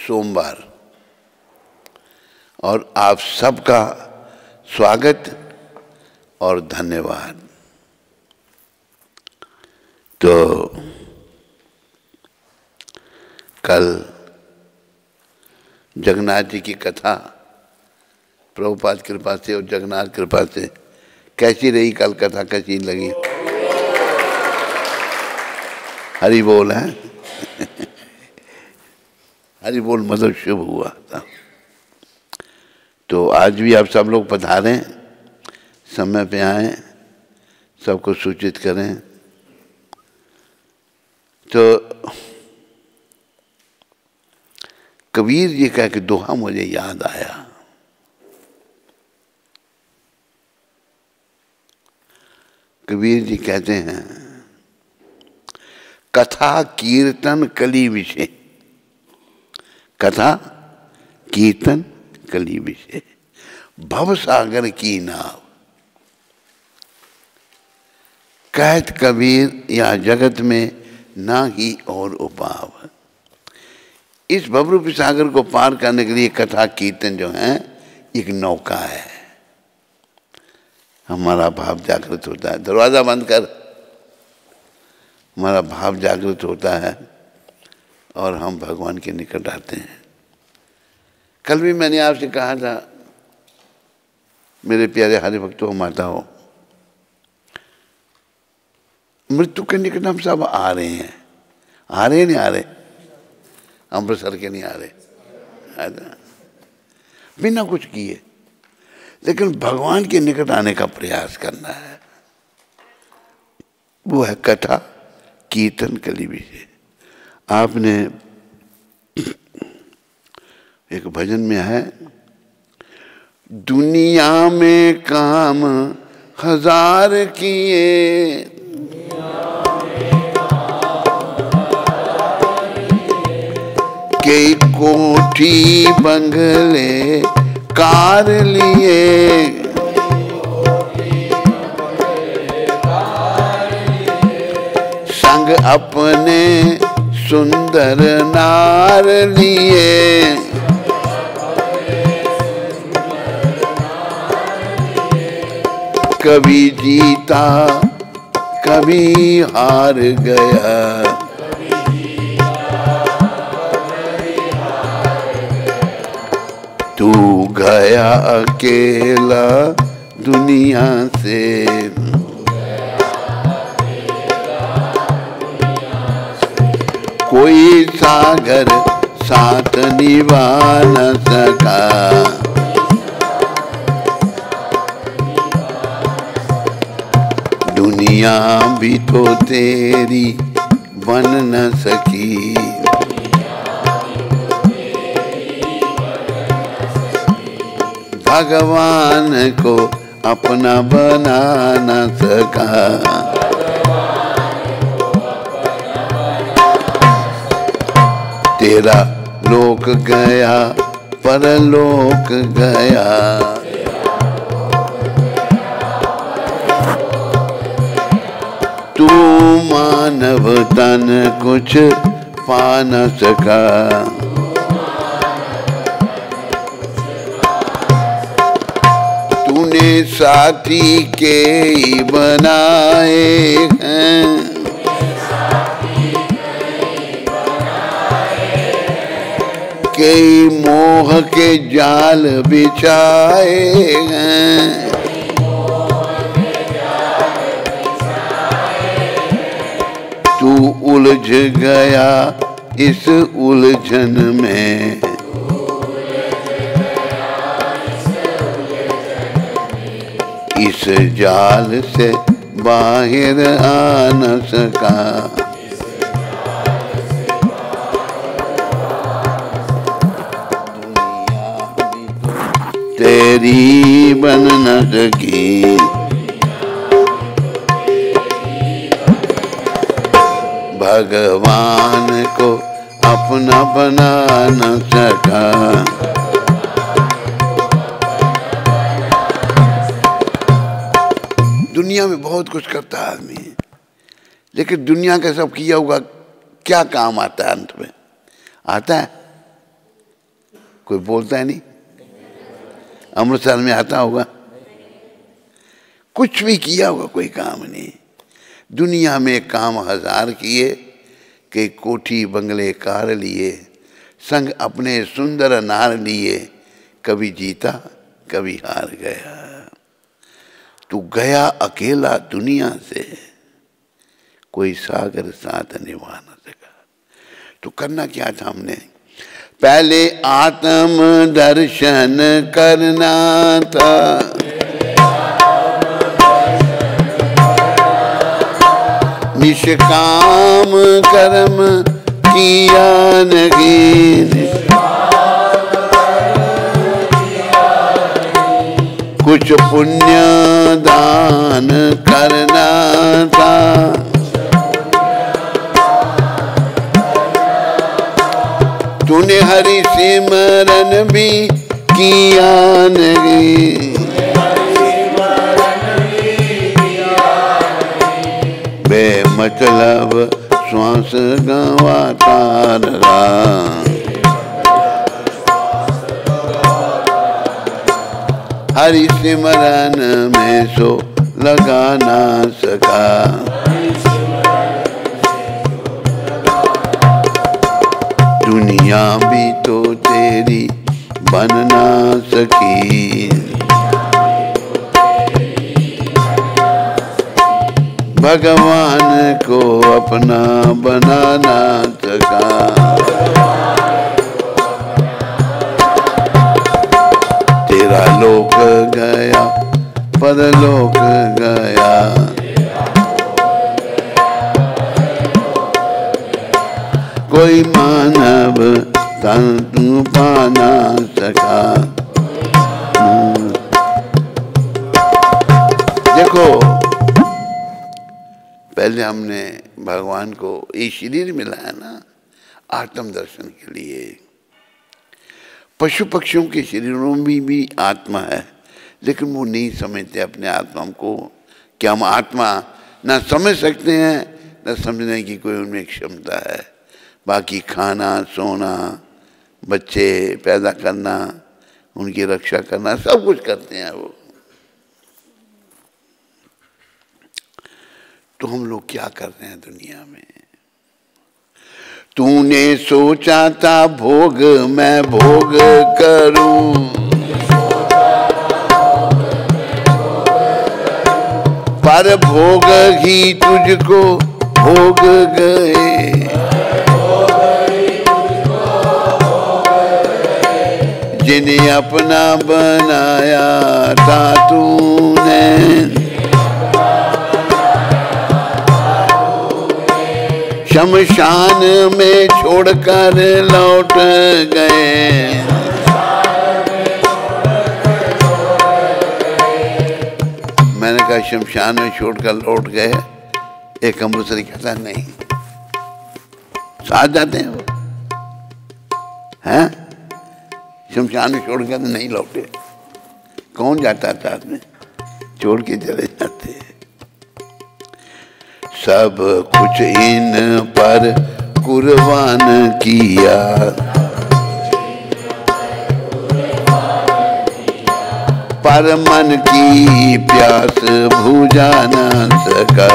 सोमवार, और आप सबका स्वागत और धन्यवाद। तो कल जगन्नाथ जी की कथा प्रभुपाद कृपा से और जगन्नाथ कृपा से कैसी रही? कल कथा कैसी लगी? हरि बोल है। हरि बोल मतलब शुभ हुआ था। तो आज भी आप सब लोग पधारें, समय पे आए, सबको सूचित करें। तो कबीर जी का एक दोहा मुझे याद आया। कबीर जी कहते हैं, कथा कीर्तन कली विषय, कथा कीर्तन कली विषय, भव सागर की नाव। कहत कबीर या जगत में ना ही और उपाव। इस भवरूपी सागर को पार करने के लिए कथा कीर्तन जो है एक नौका है। हमारा भाव जागृत होता है, दरवाजा बंद कर, हमारा भाव जागृत होता है और हम भगवान के निकट आते हैं। कल भी मैंने आपसे कहा था, मेरे प्यारे हरि भक्तों माता हो, मृत्यु के निकट हम सब आ रहे हैं। आ रहे नहीं आ रहे? अमृतसर के नहीं आ रहे, बिना कुछ किए, लेकिन भगवान के निकट आने का प्रयास करना है। वो है कथा कीर्तन कली विषय। आपने एक भजन में है, दुनिया में काम हजार किए, कई कोठी बंगले कार लिए, संग अपने सुंदर नार लिए, कभी जीता कभी हार गया, तू गया अकेला दुनिया से, कोई सागर साथ निभा न सका, दुनिया भी तो तेरी बन न सकी, भगवान को अपना बना न सका, तेरा लोक गया परलोक गया, तू मानव तन कुछ पा न सका, तूने साथी के ही बनाए हैं, कई मोह के जाल बिछाए हैं, तू उलझ गया इस उलझन में, इस जाल से बाहर आ न सका, तेरी बन न सकी, भगवान को अपना बना न सका, दुनिया में बहुत कुछ करता है आदमी, लेकिन दुनिया का सब किया हुआ क्या काम आता है? अंत में आता है कोई बोलता है नहीं। अमृतसर में आता होगा, कुछ भी किया होगा, कोई काम नहीं। दुनिया में काम हजार किए, कि कोठी बंगले कार लिए, संग अपने सुंदर नार लिए, कभी जीता कभी हार गया। तू गया अकेला दुनिया से, कोई सागर साथ निभा न सका। तो करना क्या था हमने? पहले आत्म दर्शन करना था, निष्काम कर्म किया नहीं, कुछ पुण्य दान करना था, तूने हरि सिमरन भी किया नहीं, बेमतलब श्वास गंवाता रहा, हरि सिमरन में सो लगा ना सका। दुनिया भी तो तेरी बन ना सकी, भगवान को अपना बना ना सका। तेरा लोक गया परलोक गया, कोई मानव तन तू पा ना सका। देखो, पहले हमने भगवान को ये शरीर मिला है ना आत्म दर्शन के लिए। पशु पक्षियों के शरीरों में भी आत्मा है, लेकिन वो नहीं समझते अपने आत्मा को, कि हम आत्मा ना समझ सकते हैं, न समझने की कोई उनमें क्षमता है। बाकी खाना, सोना, बच्चे पैदा करना, उनकी रक्षा करना, सब कुछ करते हैं वो। तो हम लोग क्या कर रहे हैं दुनिया में? तूने सोचा था भोग मैं भोग करूं, पर भोग ही तुझको भोग गए, जिन्हें अपना बनाया था तूने, शमशान में छोड़कर लौट गए। मैंने कहा शमशान में छोड़कर लौट गए। एक अमृतसरी कहता नहीं, साथ जाते हैं वो, हैं? शमशान में छोड़ के नहीं लौटे। कौन जाता था साथ में? छोड़ के चले जाते। सब कुछ इन पर कुर्बान किया, पर मन की प्यास बुझा न सका।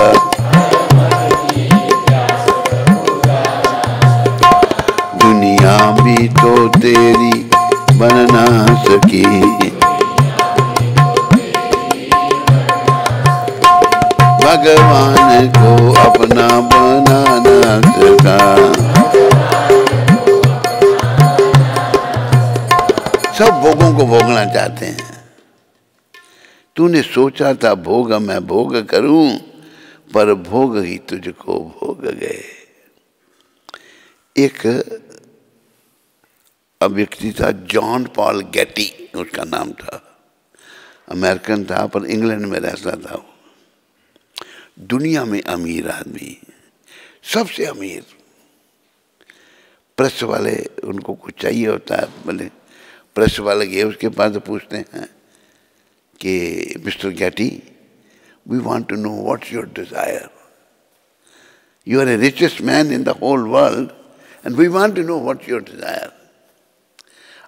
दुनिया भी तो तेरी बन ना सकी, भगवान को अपना बना ना सका। सब भोगों को भोगना चाहते हैं। तूने सोचा था भोग मैं भोग करूं, पर भोग ही तुझको भोग गए। एक व्यक्ति था, जॉन पॉल गेटी उसका नाम था, अमेरिकन था पर इंग्लैंड में रहता था वो। दुनिया में अमीर आदमी, सबसे अमीर। प्रेस वाले उनको कुछ चाहिए होता है, बोले प्रेस वाले गए उसके पास, पूछते हैं कि mister Getty, we want to know what's your desire, you are a richest man in the whole world and we want to know what's your desire.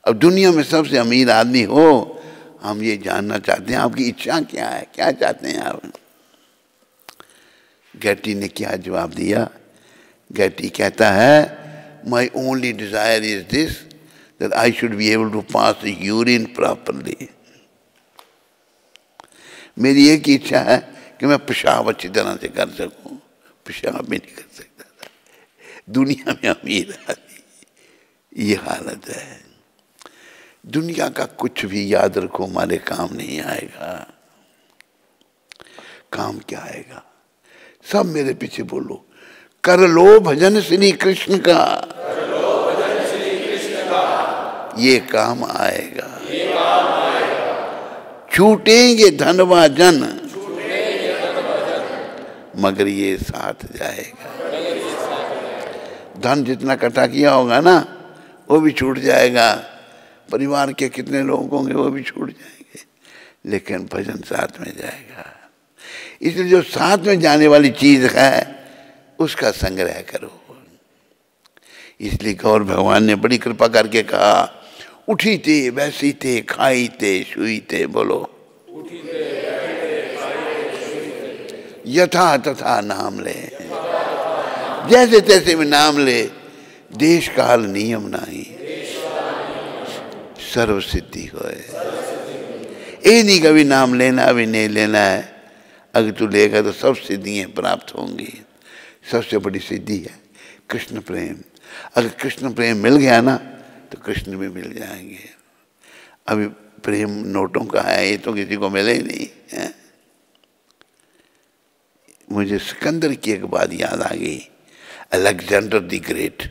अब दुनिया में सबसे अमीर आदमी हो, हम ये जानना चाहते हैं आपकी इच्छा क्या है, क्या चाहते हैं आप। गैटी ने क्या जवाब दिया? गैटी कहता है my only desire is this that I should be able to pass the urine properly. मेरी एक ही इच्छा है कि मैं पेशाब अच्छी तरह से कर सकूं। पेशाब भी नहीं कर सकता था। दुनिया में अमीर आदमी, ये हालत है। दुनिया का कुछ भी याद रखो हमारे काम नहीं आएगा। काम क्या आएगा? सब मेरे पीछे बोलो, कर लो भजन श्री कृष्ण का, कर लो भजन श्री कृष्ण का, ये काम आएगा, ये काम आएगा। छूटेंगे धन व जन, छूटेंगे धन व जन, मगर ये साथ जाएगा। धन जितना इकट्ठा किया होगा ना वो भी छूट जाएगा, परिवार के कितने लोग होंगे वो भी छूट जाएंगे, लेकिन भजन साथ में जाएगा। इसलिए जो साथ में जाने वाली चीज है उसका संग्रह करो। इसलिए गौर भगवान ने बड़ी कृपा करके कहा, उठी थे बैसी थे खाई थे सुई थे, बोलो यथा तथा नाम ले, जैसे तैसे में नाम ले, देश काल नियम नहीं, सर्व सिद्धि होए। ये नहीं कभी नाम लेना भी नहीं लेना है, अगर तू लेगा तो सब सिद्धियाँ प्राप्त होंगी। सबसे बड़ी सिद्धि है कृष्ण प्रेम। अगर कृष्ण प्रेम मिल गया ना तो कृष्ण भी मिल जाएंगे। अभी प्रेम नोटों का है, ये तो किसी को मिले ही नहीं है। मुझे सिकंदर की एक बात याद आ गई। अलेक्जेंडर द ग्रेट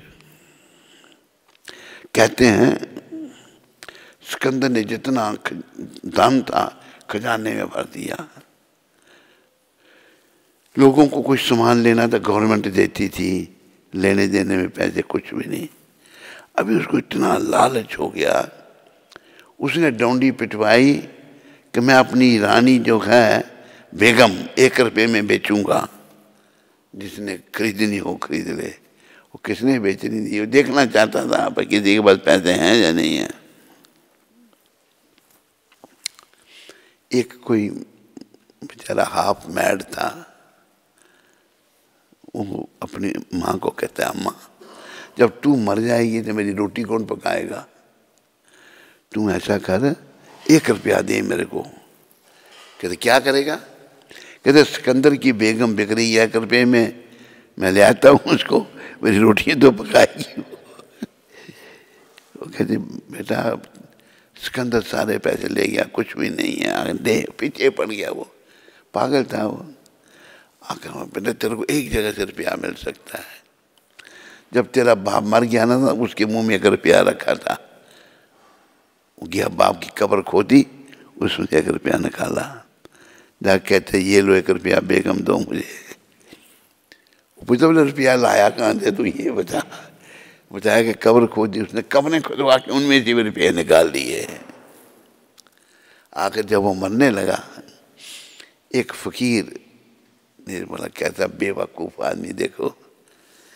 कहते हैं सिकंदर ने जितना धन था खजाने में भर दिया। लोगों को कुछ सामान लेना था गवर्नमेंट देती थी, लेने देने में पैसे कुछ भी नहीं। अभी उसको इतना लालच हो गया, उसने डोंडी पिटवाई कि मैं अपनी रानी जो है बेगम 1 रुपये में बेचूंगा, जिसने खरीदनी हो खरीद ले। वो किसने बेचनी थी? वो देखना चाहता था पर किसी के पास पैसे हैं या नहीं है। एक कोई बेचारा हाफ मैड था, वो अपनी माँ को कहता है, अम्मा जब तू मर जाएगी तो मेरी रोटी कौन पकाएगा? तू ऐसा कर 1 रुपया दे मेरे को। कहते क्या करेगा? कहते सिकंदर की बेगम बिक रही है 1 रुपये में, मैं ले आता हूँ उसको, मेरी रोटियाँ तो पकाएगी। वो कहते बेटा सिकंदर सारे पैसे ले गया, कुछ भी नहीं है, दे। पीछे पड़ गया, वो पागल था। वो आकर बेटा तेरे को एक जगह से रुपया मिल सकता है। जब तेरा बाप मर गया ना, उसके मुंह में 1 रुपया रखा था, वो गया बाप की कब्र खोदी, उसमें 1 रुपया निकाला। जा कहते ये लो 1 रुपया बेगम दो मुझे। पूछा बोले रुपया लाया कहाँ से? तू ये बताया कि कब्र खोदी उसने, कब्रें खुदवा के उनमें से भी रुपये निकाल दिए। आकर जब वो मरने लगा, एक फकीर ने बोला कैसा बेवकूफ़ आदमी, देखो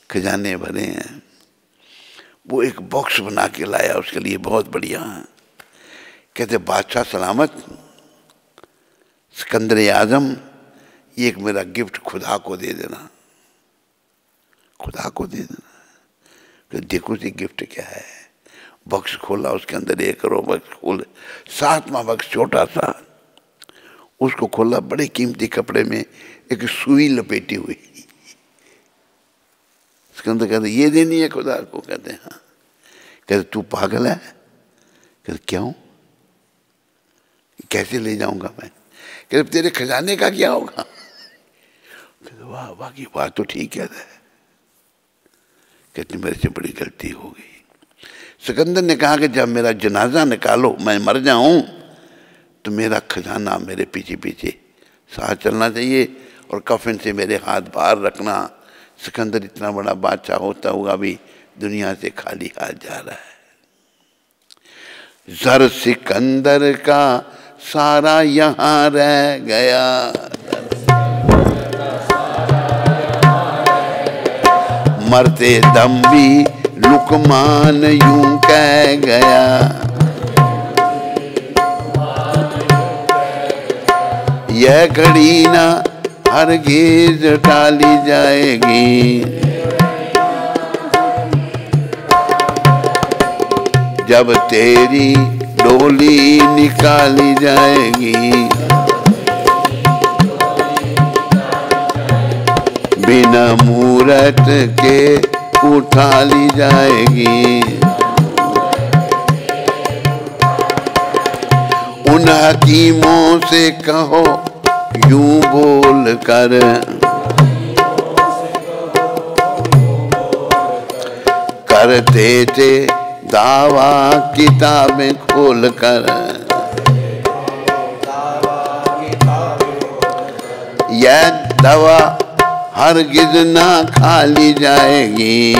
खजाने भरे हैं। वो एक बॉक्स बना के लाया उसके लिए, बहुत बढ़िया। कहते बादशाह सलामत, सिकंदर आजम, ये एक मेरा गिफ्ट खुदा को दे देना, खुदा को दे देना। तो देखो सी गिफ्ट क्या है। बॉक्स खोला, उसके अंदर 1 करोड़ बॉक्स खोले। 7वां बॉक्स छोटा सा, उसको खोला, बड़े कीमती कपड़े में एक सुई लपेटी हुई। सिकंदर कहते ये देनी है खुदा को? कहते हाँ। कहते तू पागल है? कहते क्यों? कैसे ले जाऊंगा मैं? कहते तेरे खजाने का क्या होगा? कहते वाह वाह की बात तो ठीक है। कहते मेरे से बड़ी गलती हो गई। सिकंदर ने कहा कि जब मेरा जनाजा निकालो, मैं मर जाऊं, तो मेरा खजाना मेरे पीछे पीछे साथ चलना चाहिए और कफन से मेरे हाथ बाहर रखना। सिकंदर इतना बड़ा बादशाह होता हुआ भी दुनिया से खाली हाथ जा रहा है। जर सिकंदर का सारा यहाँ रह गया, मरते दम भी लुकमान यूं कह गया, यह घड़ी ना हरगिज टाली जाएगी, जब तेरी डोली निकाली जाएगी, बिना मूरत के उठा ली जाएगी। उन हकीमों से कहो यूं बोल कर, करते थे दावा किताबें खोल कर, यह दवा हरगिज ना खाली जाएगी,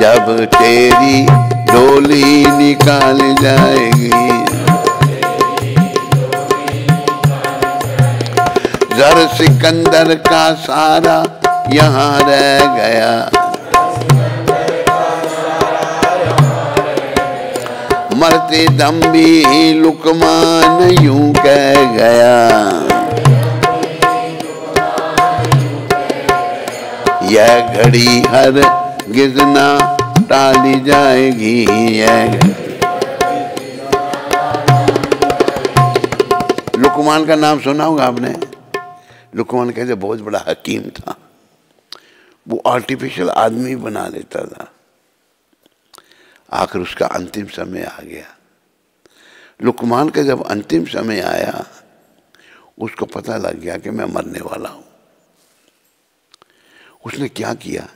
जब तेरी डोली निकाली जाएगी। जर सिकंदर का सारा यहाँ रह गया, मरते दम भी लुकमान यूं कह गया, यह घड़ी हर गिजना टाली जाएगी। लुकमान का नाम सुना होगा आपने। लुकमान कहते बहुत बड़ा हकीम था, वो आर्टिफिशियल आदमी बना लेता था। आखिर उसका अंतिम समय आ गया। लुकमान का जब अंतिम समय आया, उसको पता लग गया कि मैं मरने वाला हूं। उसने क्या किया,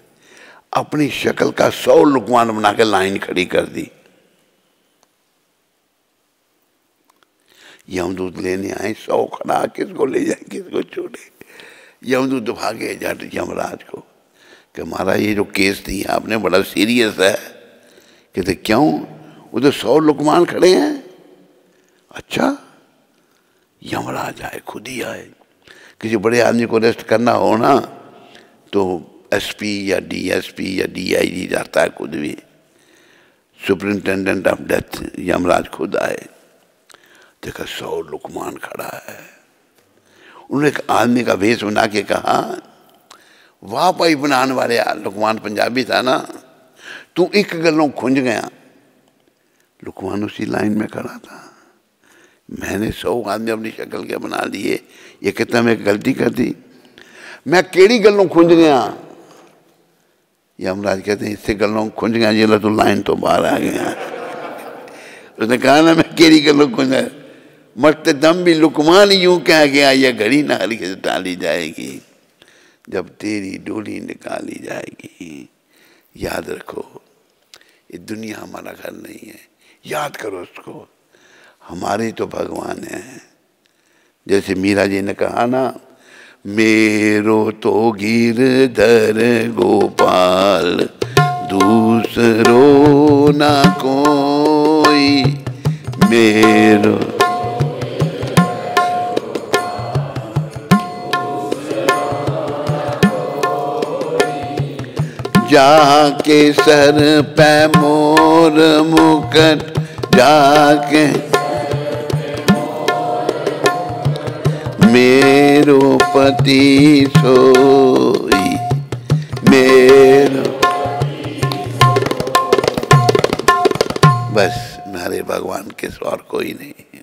अपनी शक्ल का 100 लुकमान बना के लाइन खड़ी कर दी। यमदूत लेने आए, 100 खड़ा, किसको ले जाए किसको छोड़े। यमदूत भागे जाट यमराज को कि हमारा ये जो केस दिया आपने बड़ा सीरियस है। कहते क्यों, उधर 100 लुकमान खड़े हैं। अच्छा, यमराज आए, खुद ही आए। किसी बड़े आदमी को अरेस्ट करना हो ना तो एसपी या डीएसपी या डीआईजी जाता है, खुद भी। सुपरिंटेंडेंट ऑफ डेथ यमराज खुद आए, देखा 100 लुकमान खड़ा है। उन्होंने एक आदमी का वेश बना के कहा, वाह भाई बनाने वाले लुकमान पंजाबी था ना, तू एक गलों खुंज गया। लुकमान उसी लाइन में खड़ा था। मैंने 100 आदमी अपनी शक्ल के बना लिए, ये कहता मैं गलती कर दी, मैं केड़ी गलों खुंज गया। यमराज कहते हैं इससे गलों खुंज गया, ये तो लाइन तो बाहर आ गया। उसने कहा ना मैं केड़ी गलों खुंज गया, मरते दम भी लुकमान यूं कह गया, यह घड़ी ना हरगिज टाली जाएगी, जब तेरी डोली निकाली जाएगी। याद रखो, ये दुनिया हमारा घर नहीं है, याद करो उसको। हमारे तो भगवान है। जैसे मीरा जी ने कहा ना, मेरो तो गिरधर गोपाल दूसरो ना कोई, मेरो जाके सर पे मोर मुकुट, जाके मेरो पति सोई, मेरो। बस मेरे भगवान के और कोई नहीं।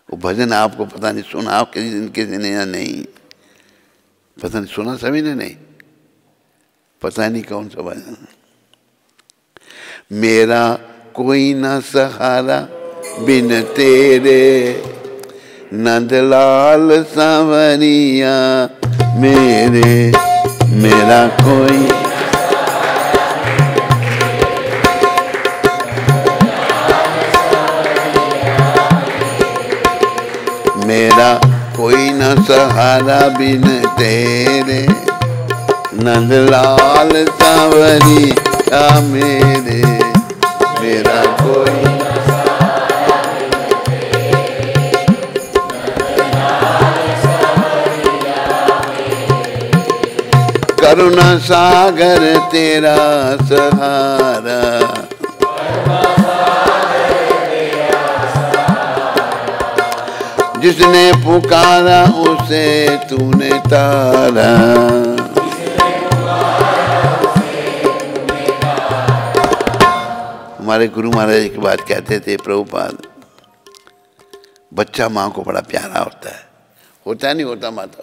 वो भजन आपको पता नहीं सुना, आप किसी ने या नहीं, पता नहीं सुना सभी ने, नहीं पता नहीं कौन सा भजन। मेरा कोई ना सहारा बिन तेरे, नंदलाल सांवरिया मेरे, मेरा कोई मेरा कोई न सहारा बिन तेरे, नंदलाल सांवरिया मेरे, मेरा कोई करुणा सागर तेरा सहारा, जिसने पुकारा उसे तूने तारा। हमारे गुरु महाराज की बात कहते थे प्रभुपाद, बच्चा माँ को बड़ा प्यारा होता है नहीं होता माता?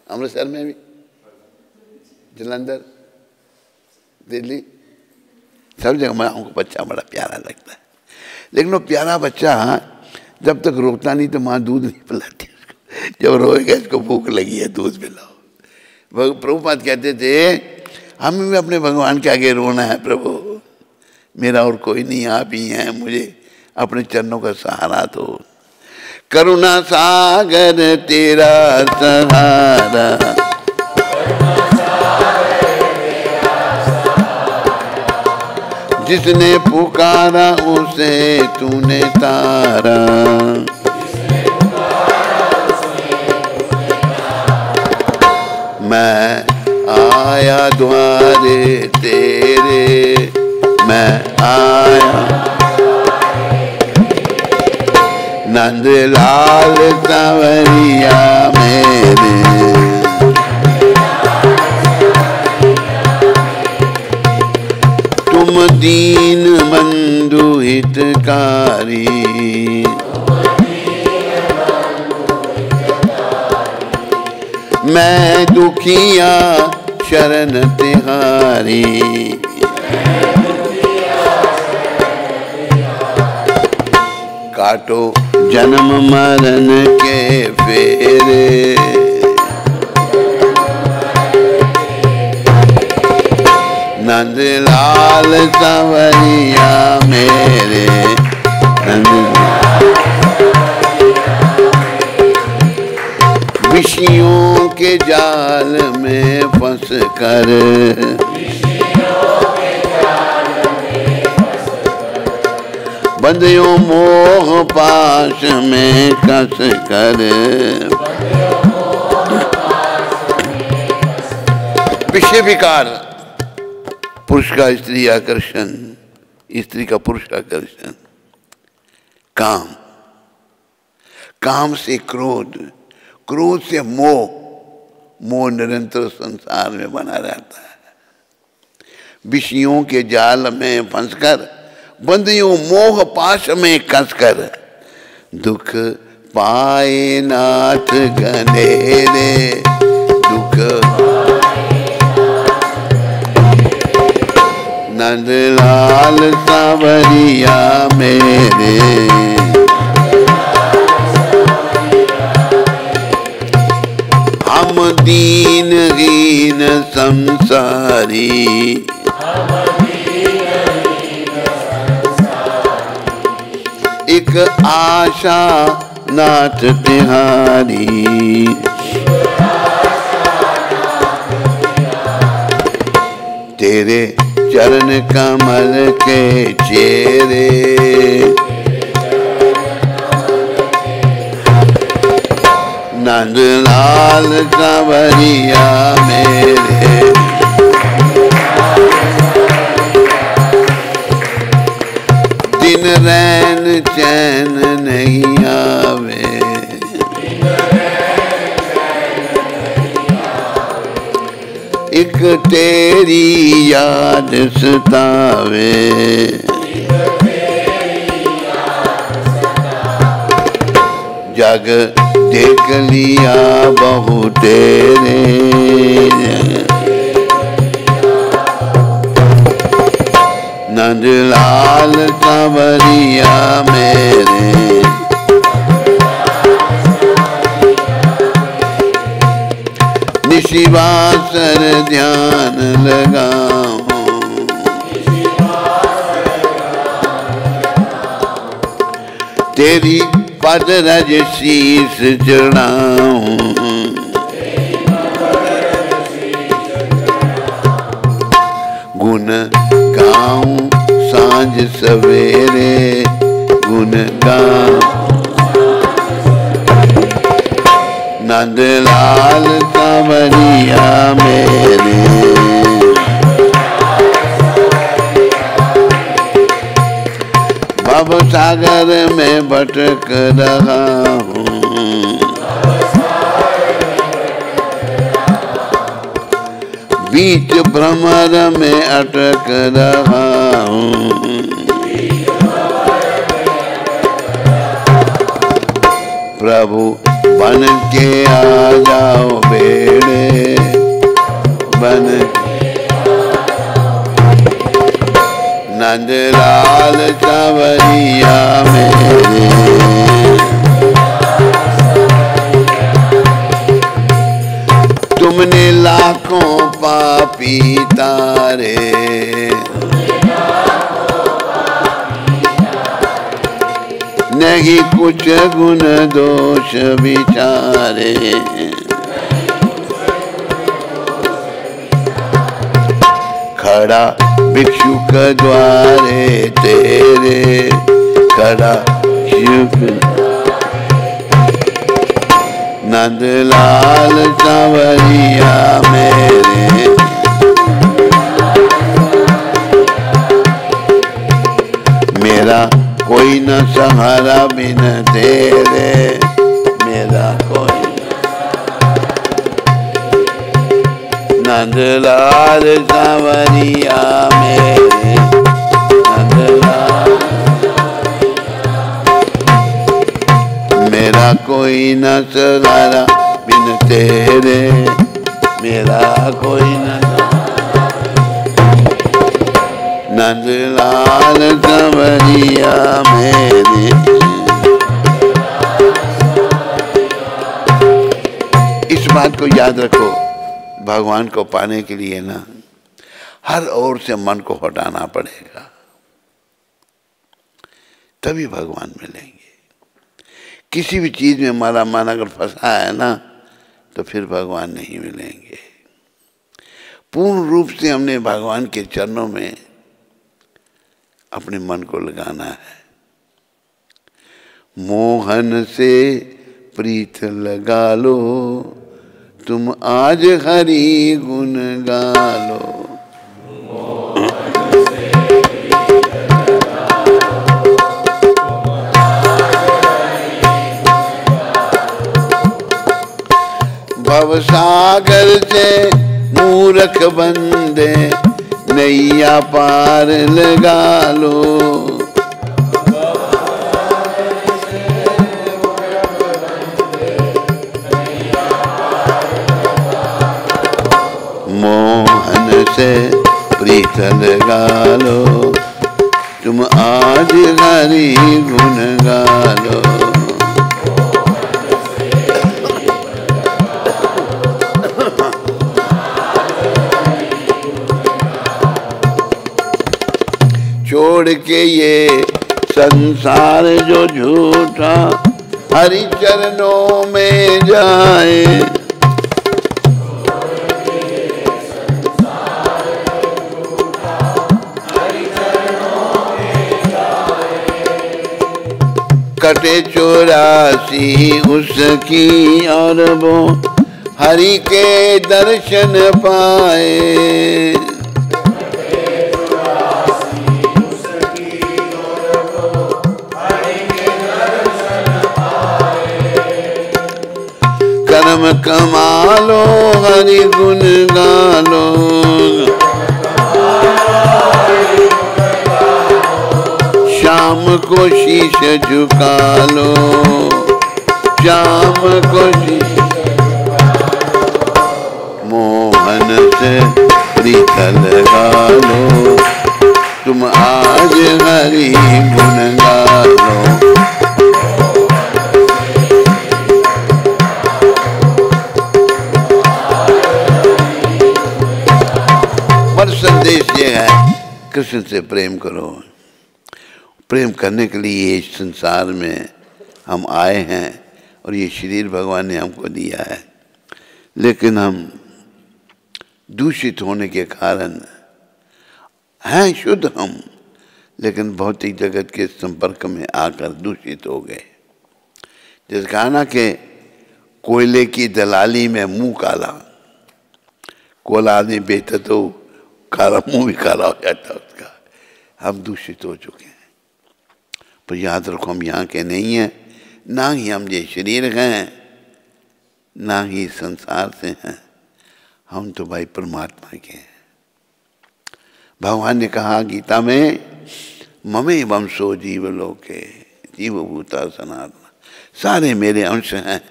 अमृतसर में भी, जलंधर, दिल्ली, सब जगह माँ को बच्चा बड़ा प्यारा लगता है। लेकिन वो प्यारा बच्चा जब तक रोता नहीं तो माँ दूध नहीं पिलाती उसको। जब रोएगा इसको भूख लगी है दूध पिलाओ। प्रभुपाद कहते थे हमें भी अपने भगवान के आगे रोना है, प्रभु मेरा और कोई नहीं, आप ही हैं, मुझे अपने चरणों का सहारा दो। करुणा सागर तेरा सहारा, जिसने पुकारा उसे तूने तारा। मैं आया द्वारे तेरे, मैं आया नंद लाल सांवरिया मेरे। तुम दीन बंधु हितकारी, मैं दुखिया शरण तिहारी। काटो जन्म मरण के फेरे, नंद लाल सांवरिया मेरे। विषयों के जाल में फंस कर, बंधियों मोह पाश में कस कर। विषय विकार, पुरुष का स्त्री आकर्षण, स्त्री का पुरुष आकर्षण, काम, काम से क्रोध, क्रोध से मोह, मोह निरंतर संसार में बना रहता है। विषयों के जाल में फंसकर, बंधियों मोह पाश में कसकर, दुख पाए नाथ घनेरे, दुख नंद लाल सांवरिया मेरे। हम दीन हीन संसारी, एक आशा नाथ तिहारी। तेरे चरण कमल के चेहरे, नंद लाल सांवरिया मेरे। दिन रैन चैन नहीं आवे, एक तेरी याद सतावे। जग देख लिया बहु तेरे, नंद लाल सांवरिया मेरे। निशिवासर ध्यान लगाऊं, तेरी पद रज शीस चढ़ाऊं। गुण गाऊं सांझ सवेरे, गुण गाऊं नंदलाल सांवरिया मेरे, भव सागर में भटक रहा हूँ, बीच भ्रमर में अटक रहा हूँ। प्रभु बन के आ जाओ बेड़े, बन नंदलाल सांवरिया मेरे, तुमने लाखों पापी तारे, नहीं कुछ गुण दोष विचारे, खड़ा भिक्षुक द्वारे तेरे, खड़ा भिक्षुक नंदलाल सांवरिया मेरे, मेरा कोई न सहारा बिन तेरे, मेरा कोई नंदलाल सांवरिया मेरे, नंदलाल मेरा कोई न सहारा बिन तेरे, मेरा कोई न नंदलाल सांवरिया मेरे। इस बात को याद रखो, भगवान को पाने के लिए ना हर ओर से मन को हटाना पड़ेगा, तभी भगवान मिलेंगे। किसी भी चीज में हमारा मन अगर फंसा है ना, तो फिर भगवान नहीं मिलेंगे। पूर्ण रूप से हमने भगवान के चरणों में अपने मन को लगाना है। मोहन से प्रीत लगा लो, तुम आज हरि गुण गा लो। भवसागर से मूर्ख बंदे नैया पार लगा लो। मोहन से प्रीत लगा लो, तुम आज हरि गुण गा लो। छोड़ के ये संसार जो झूठा, हरि चरणों में जाए। कटे 84 उसकी और वो हरि के दर्शन पाए। कर्म कमा लो हरि गुण गा लो। शाम को शीश झुका लो, शाम को शीश। मोहन से प्रीत लगा लो, तुम आज हरि गुण गा लो। संदेश ये है, कृष्ण से प्रेम करो। प्रेम करने के लिए इस संसार में हम आए हैं और ये शरीर भगवान ने हमको दिया है, लेकिन हम दूषित होने के कारण हैं शुद्ध हम, लेकिन भौतिक जगत के संपर्क में आकर दूषित हो गए। जैसे कहा ना कि कोयले की दलाली में मुंह काला, कोयला आदमी बेचता तो काला मुंह भी काला हो जाता उसका। हम दूषित हो चुके हैं। पर याद रखो हम यहाँ के नहीं हैं, ना ही हम ये शरीर हैं, ना ही संसार से हैं। हम तो भाई परमात्मा के हैं। भगवान ने कहा गीता में, ममे वंशो जीव लोके जीव भूता सनातन, सारे मेरे अंश हैं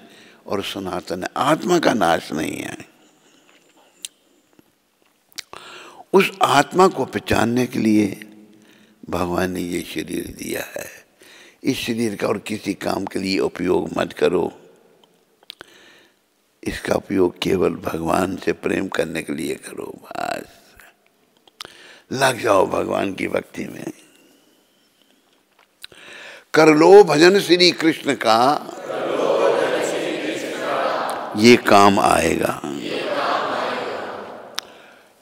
और सनातन है, आत्मा का नाश नहीं है। उस आत्मा को पहचानने के लिए भगवान ने ये शरीर दिया है। इस शरीर का और किसी काम के लिए उपयोग मत करो। इसका उपयोग केवल भगवान से प्रेम करने के लिए करो। बस लग जाओ भगवान की भक्ति में। कर लो भजन श्री कृष्ण का, ये काम आएगा।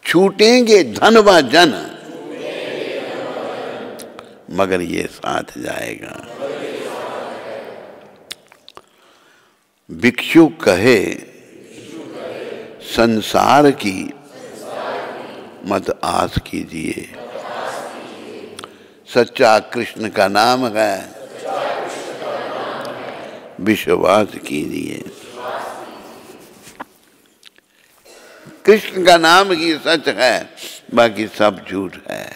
छूटेंगे धन व जन, मगर ये साथ जाएगा। भिक्षु कहे संसार की मत आस कीजिए, सच्चा कृष्ण का नाम है, विश्वास कीजिए। कृष्ण का नाम ही सच है, बाकी सब झूठ है।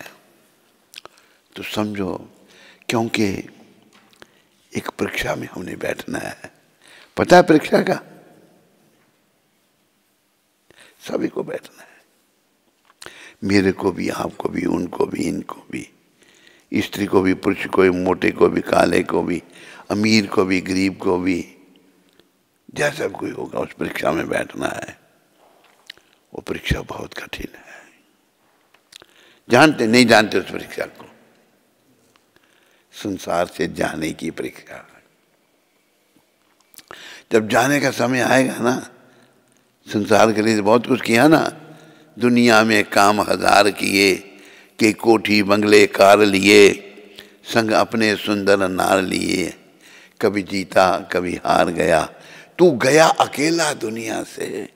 तो समझो, क्योंकि एक परीक्षा में हमने बैठना है। पता है परीक्षा का? सभी को बैठना है, मेरे को भी, आपको भी, उनको भी, इनको भी, स्त्री को भी, पुरुष को भी, मोटे को भी, काले को भी, अमीर को भी, गरीब को भी, जैसा कोई होगा उस परीक्षा में बैठना है। वो परीक्षा बहुत कठिन है। जानते नहीं जानते उस परीक्षा को? संसार से जाने की परीक्षा। जब जाने का समय आएगा ना, संसार के लिए बहुत कुछ किया ना, दुनिया में काम हजार किए, के कोठी बंगले कार लिए, संग अपने सुंदर नार लिए, कभी जीता कभी हार गया, तू गया अकेला दुनिया से।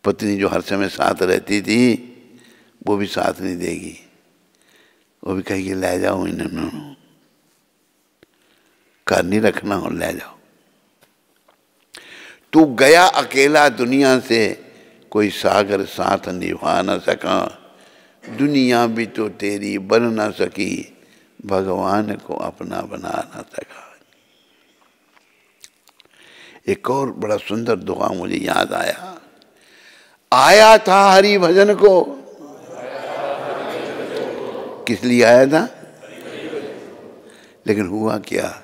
पत्नी जो हर समय साथ रहती थी वो भी साथ नहीं देगी, वो भी कहेगी ले जाओ इन्होंने, घर नहीं रखना और ले जाओ। तू गया अकेला दुनिया से, कोई सागर साथ निभा न सका, दुनिया भी तो तेरी बन न सकी, भगवान को अपना बना न सका। एक और बड़ा सुंदर दुआ मुझे याद आया। आया था हरि भजन को, किस लिए आया था? लेकिन हुआ क्या?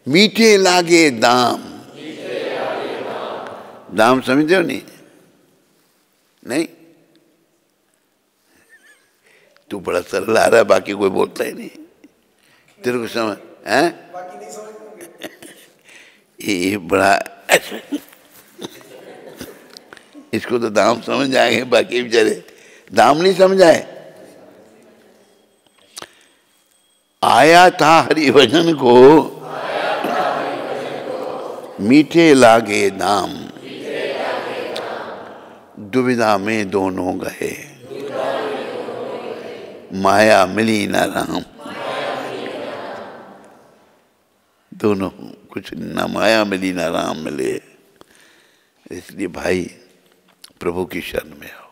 मीठे लागे दाम। दाम समझते हो? नहीं, तू बड़ा सरल आ रहा है, बाकी कोई बोलता ही नहीं। तेरे को समझ है? ये बड़ा इसको तो दाम समझ आएंगे, बाकी बेचारे दाम नहीं समझ आए। आया था हरि भजन को, मीठे लागे दाम, दुविधा में दोनों गए, माया मिली न राम। दोनों कुछ न माया मिली न राम मिले। इसलिए भाई प्रभु की शरण में आओ,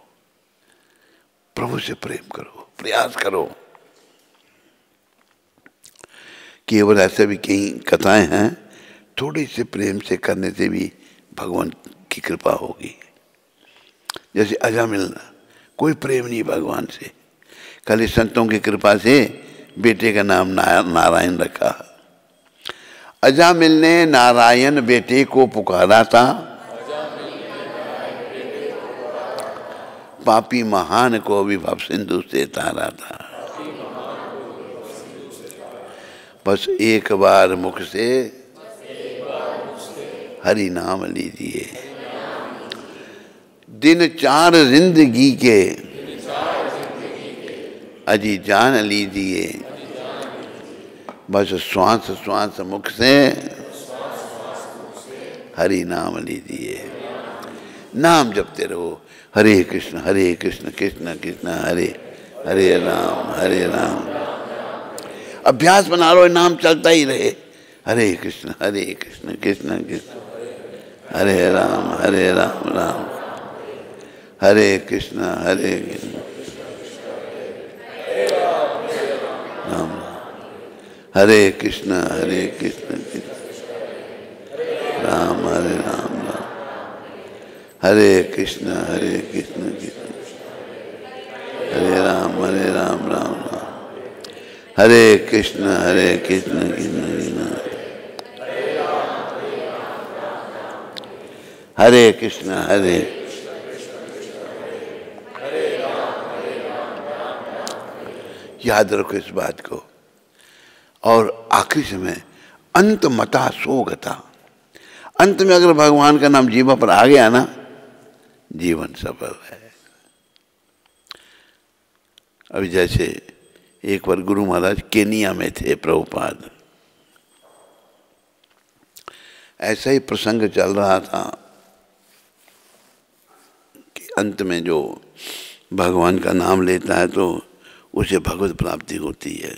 प्रभु से प्रेम करो, प्रयास करो। केवल ऐसे भी कई कथाएं हैं, थोड़ी से प्रेम से करने से भी भगवान की कृपा होगी। जैसे अजामिल, कोई प्रेम नहीं भगवान से, खाली संतों की कृपा से बेटे का नाम नारायण रखा। अजामिल ने नारायण बेटे को पुकारा था, पापी महान को भी भव सिंधु से तारा था। बस एक बार मुख से हरि नाम लीजिए, दिन चार जिंदगी के अजी जान लीजिए। बस श्वास श्वास मुख से हरि नाम लीजिए। नाम जपते रहो, हरे कृष्ण कृष्ण कृष्ण हरे हरे राम। अभ्यास बना लो, नाम चलता ही रहे। हरे कृष्ण कृष्ण कृष्ण हरे राम राम हरे कृष्ण राम हरे कृष्ण राम हरे कृष्ण हरे राम राम हरे कृष्ण कृष्ण हरे कृष्ण याद रखो इस बात को। और आखिरी समय अंत मता सोगता, अंत में अगर भगवान का नाम जीवा पर आ गया ना, जीवन सफल है। अभी जैसे एक बार गुरु महाराज केनिया में थे, प्रभुपाद, ऐसा ही प्रसंग चल रहा था कि अंत में जो भगवान का नाम लेता है तो उसे भगवत प्राप्ति होती है।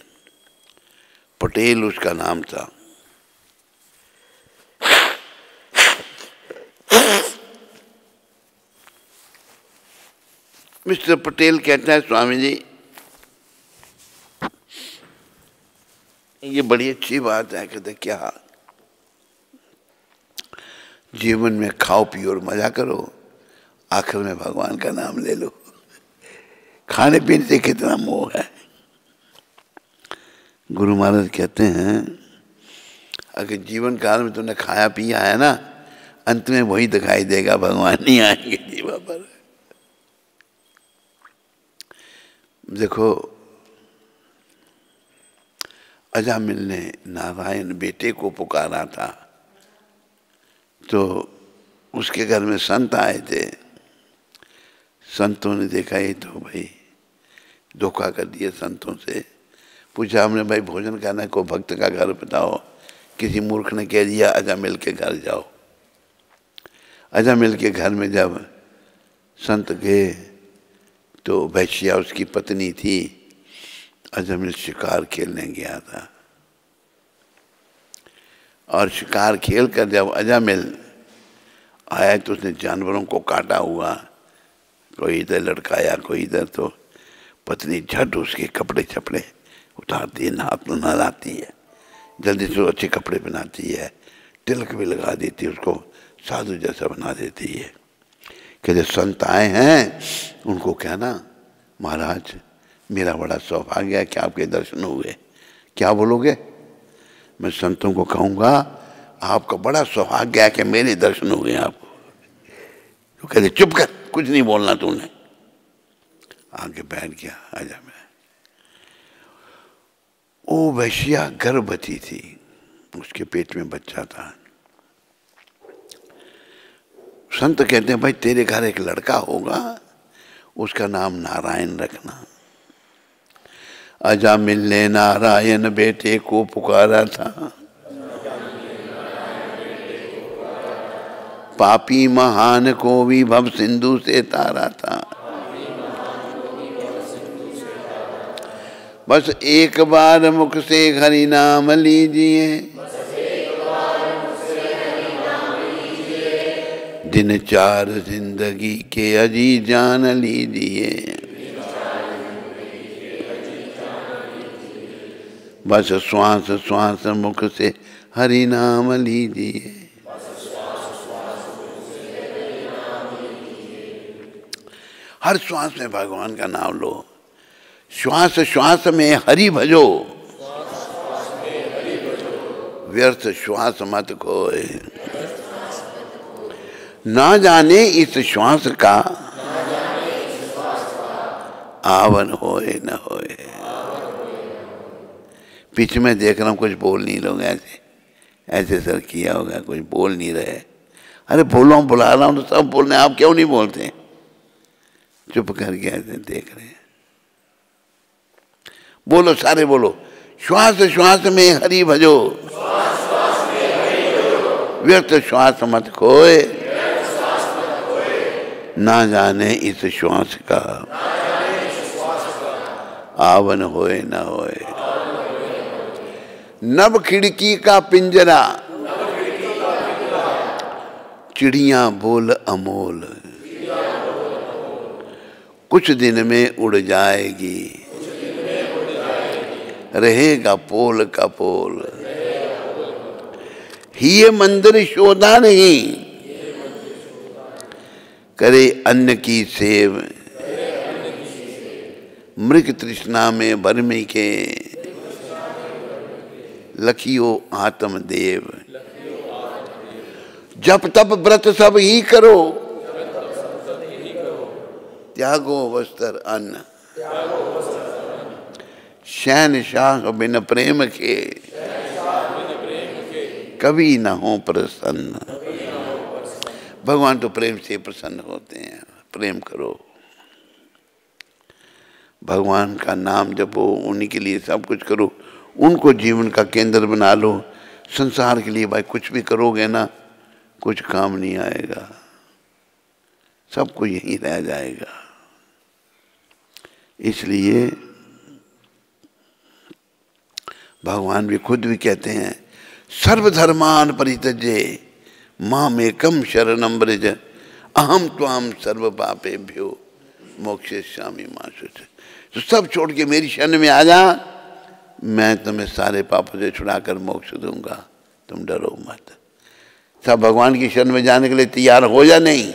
पटेल उसका नाम था। मिस्टर पटेल कहता है, स्वामी जी ये बड़ी अच्छी बात है। कहते क्या? जीवन में खाओ पियो और मजा करो, आखिर में भगवान का नाम ले लो। खाने पीने से कितना मोह है। गुरु महाराज कहते हैं अगर जीवन काल में तुमने खाया पिया है ना, अंत में वही दिखाई देगा, भगवान नहीं आएंगे जीवा पर। देखो, अजामिल ने नारायण बेटे को पुकारा था तो उसके घर में संत आए थे। संतों ने देखा ये तो भाई धोखा कर दिया संतों से। पूछा हमने, भाई भोजन करना है, को भक्त का घर बताओ। किसी मूर्ख ने कह दिया अजामिल के घर जाओ। अजामिल के घर में जब संत गए तो वैश्या उसकी पत्नी थी। अजामिल शिकार खेलने गया था और शिकार खेल कर जब अजामिल आया तो उसने जानवरों को काटा हुआ, कोई इधर लटकाया कोई इधर। तो पत्नी झट उसके कपड़े छपड़े उतारती है, नहलाती है, जल्दी से अच्छे कपड़े पहनाती है, तिलक भी लगा देती है, उसको साधु जैसा बना देती है। कहते संत आए हैं, उनको कहना महाराज मेरा बड़ा सौभाग्य है कि आपके दर्शन हुए। क्या बोलोगे? मैं संतों को कहूँगा आपका बड़ा सौभाग्य है कि मेरे दर्शन हुए आपको। तो कहते चुप कर, कुछ नहीं बोलना तूने। आगे बैठ गया आजा मैं। वो वैश्या गर्भवती थी, उसके पेट में बच्चा था। संत कहते हैं भाई तेरे घर एक लड़का होगा, उसका नाम नारायण रखना। अजामिल ने नारायण बेटे को पुकारा था, पापी महान को भी भव सिंधु से तारा था। बस एक बार मुख से हरि नाम लीजिए, दिन चार जिंदगी के अजी जान लीजिए। बस श्वास श्वास मुख से हरि नाम लीजिए। हर श्वास में भगवान का नाम लो, श्वास श्वास में हरि भजो, व्यर्थ श्वास मत खोए। ना जाने इस श्वास का आवन होए न होए। पीछे में देख रहा हूँ कुछ बोल नहीं, लोग ऐसे ऐसे सर किया होगा, कुछ बोल नहीं रहे। अरे बोलो, बुला रहा हूँ तो सब बोल रहे हैं, आप क्यों नहीं बोलते? चुप करके ऐसे देख रहे हैं। बोलो, सारे बोलो, श्वास श्वास में हरि भजो, व्यर्थ श्वास मत खोए, ना जाने इस श्वास का आवन होए न होए। नभ खिड़की का पिंजरा, चिड़िया बोल अमोल, कुछ दिन में उड़ जाएगी, रहेगा पोल का पोल। ये मंदिर शोधा नहीं, करे अन्न की सेव, मृग तृष्णा में भरमी के, लखियो आत्मदेव। जप तप व्रत सब ही करो, त्यागो वस्त्र अन्न, शहनशाह बिन प्रेम के, कभी न हो प्रसन्न। भगवान तो प्रेम से प्रसन्न होते हैं। प्रेम करो, भगवान का नाम जपो, उन्हीं के लिए सब कुछ करो, उनको जीवन का केंद्र बना लो। संसार के लिए भाई कुछ भी करोगे ना, कुछ काम नहीं आएगा, सब कुछ यहीं रह जाएगा। इसलिए भगवान भी खुद भी कहते हैं, सर्वधर्मान परित्यज्य मामेकम शरणं व्रज, अहम त्वाम सर्व पापेभ्यो मोक्षयिष्यामि मा शुचि। तो सब छोड़ के मेरी शरण में आ जा, मैं तुम्हें सारे पापों से छुड़ाकर मोक्ष दूंगा, तुम डरो मत। सब भगवान की शरण में जाने के लिए तैयार हो या नहीं?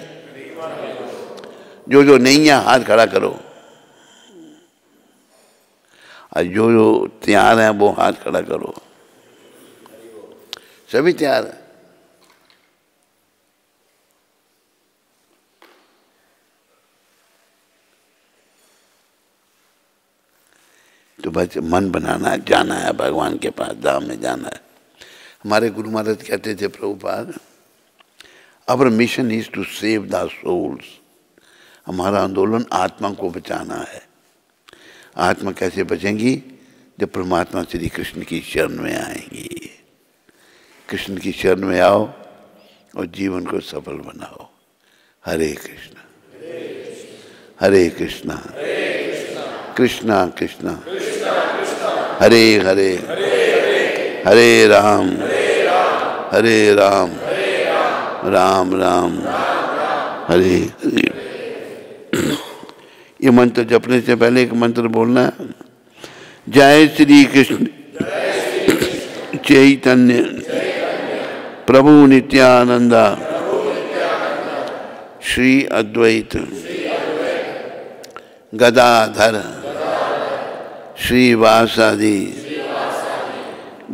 जो जो नहीं है हाथ खड़ा करो, और जो जो तैयार है वो हाथ खड़ा करो। सभी तैयार है? तो बस मन बनाना है, जाना है भगवान के पास, धाम में जाना है। हमारे गुरु महाराज कहते थे, Prabhupada, our mission is to save the souls. हमारा आंदोलन आत्मा को बचाना है। आत्मा कैसे बचेंगी? जब परमात्मा श्री कृष्ण की शरण में आएंगी। कृष्ण की शरण में आओ और जीवन को सफल बनाओ। हरे कृष्णा हरे कृष्णा कृष्णा कृष्णा हरे हरे, हरे राम राम राम हरे हरे। ये मंत्र जपने से पहले एक मंत्र बोलना है, जय श्री कृष्ण चैतन्य प्रभु नित्यानंदा श्री अद्वैत गदाधर श्रीवासादि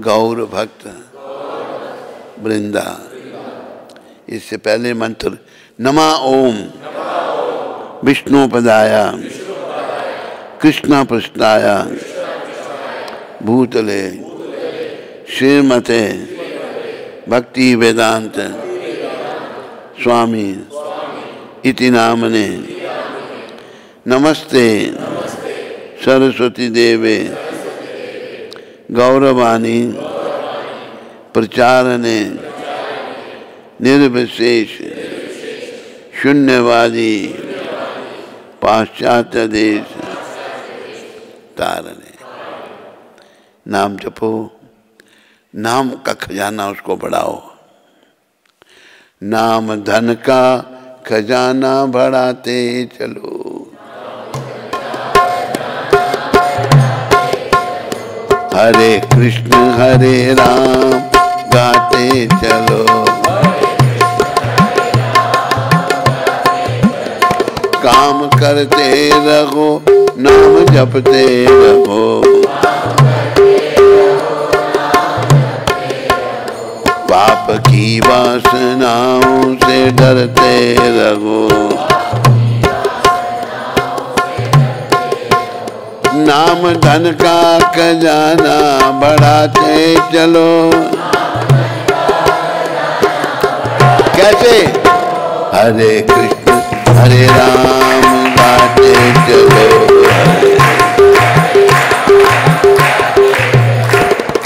गौर भक्त वृंदा। इससे पहले मंत्र, नमा ओम विष्णुपदाय कृष्ण पृष्ठाय भूतले श्रीमते भक्ति वेदांत स्वामी इति नामने नमस्ते सरस्वती देवे गौरवाणी प्रचारणे निर्विशेष शून्यवादी पाश्चात्य देश तारने। नाम जपो, नाम का खजाना उसको बढ़ाओ। नाम धन का खजाना बढ़ाते चलो। हरे कृष्ण हरे राम गाते चलो। काम करते रहो, नाम जपते रहो। पाप की वासनाओं से डरते रहो। नाम धन का खजाना बढ़ाते चलो। कैसे? हरे कृष्ण हरे राम गाते चलो।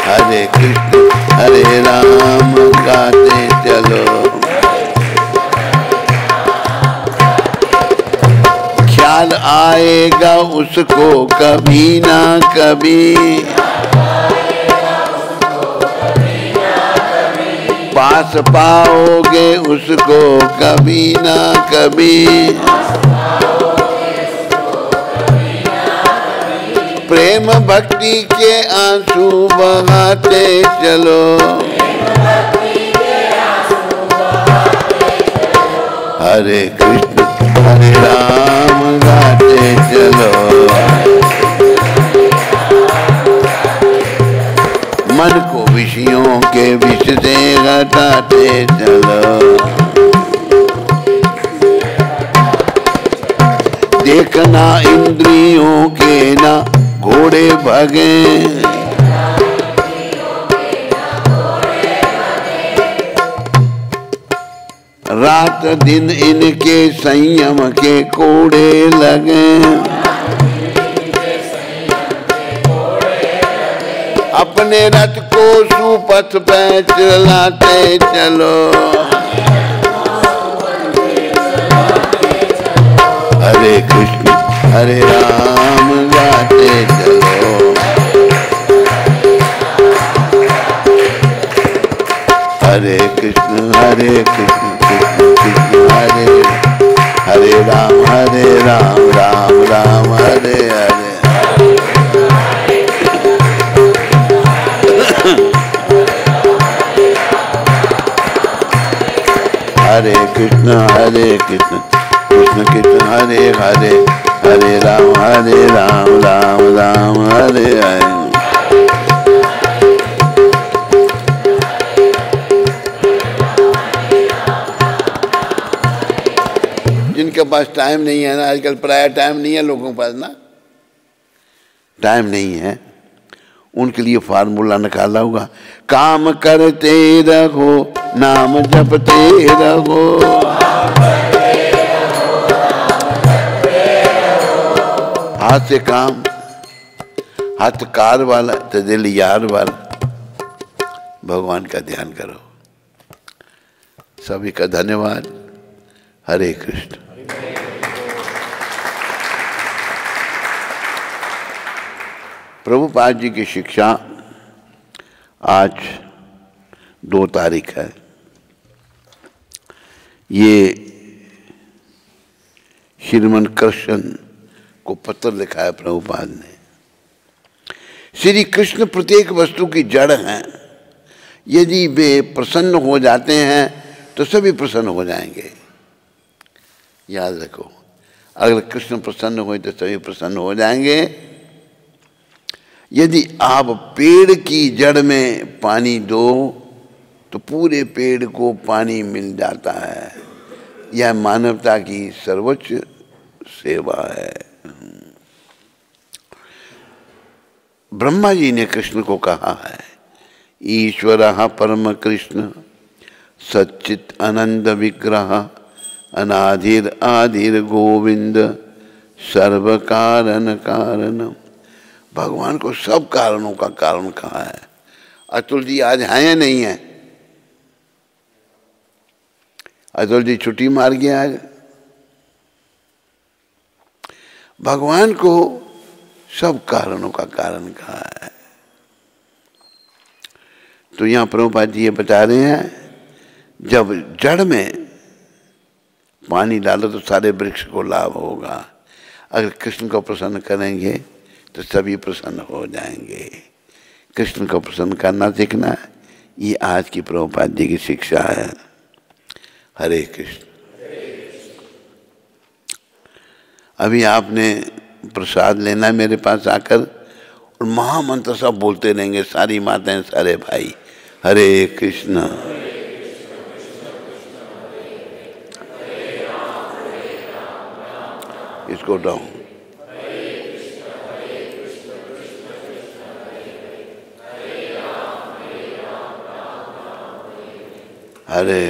हरे कृष्ण हरे राम गाते चलो। याद आएगा उसको कभी ना कभी, पास पाओगे उसको कभी ना कभी। प्रेम भक्ति के आंसू बहाते चलो, हरे कृष्ण हरे राम गाते चलो, मन को विषयों के विष से हटाते चलो। देखना इंद्रियों के ना घोड़े भगे, रात दिन इनके संयम के कोड़े लगे। अपने रथ को सुपथ पे चलाते चलो, हरे कृष्ण हरे राम गाते चलो, हरे कृष्ण कृष्ण कृष्ण हरे हरे, राम राम राम हरे हरे। हरे कृष्ण कृष्ण कृष्ण हरे हरे, हरे राम राम राम हरे हरे। जिनके पास टाइम नहीं है ना, आजकल प्राय टाइम नहीं है लोगों के पास ना, टाइम नहीं है, उनके लिए फार्मूला निकाला होगा, काम करते रहो नाम जपते रहो, हाथ से काम, हाथ कार वाला तो दिल यार वाला, भगवान का ध्यान करो। सभी का धन्यवाद। हरे कृष्ण। प्रभुपाद जी की शिक्षा आज 2 तारीख है। ये श्रीमन कृष्ण को पत्र लिखा है प्रभुपाद ने। श्री कृष्ण प्रत्येक वस्तु की जड़ हैं। यदि वे प्रसन्न हो जाते हैं तो सभी प्रसन्न हो जाएंगे। याद रखो, अगर कृष्ण प्रसन्न हुए तो सभी प्रसन्न हो जाएंगे। यदि आप पेड़ की जड़ में पानी दो तो पूरे पेड़ को पानी मिल जाता है। यह मानवता की सर्वोच्च सेवा है। ब्रह्मा जी ने कृष्ण को कहा है, ईश्वरः परम कृष्ण सच्चित आनंद विग्रह अनादिर आदिर गोविंद सर्व कारण कारणम। भगवान को सब कारणों का कारण कहा है। अतुल जी आज हैं या नहीं है? अतुल जी छुट्टी मार गया आज। भगवान को सब कारणों का कारण कहा है। तो यहां प्रभुपाद जी ये बता रहे हैं, जब जड़ में पानी डालो तो सारे वृक्ष को लाभ होगा। अगर कृष्ण को प्रसन्न करेंगे तो सभी प्रसन्न हो जाएंगे। कृष्ण को प्रसन्न करना सीखना, ये आज की प्रभुपाद जी की शिक्षा है। हरे कृष्ण। अभी आपने प्रसाद लेना है मेरे पास आकर, और महामंत्र सब बोलते रहेंगे, सारी माताएं सारे भाई। हरे कृष्ण इसको डाउन। हरे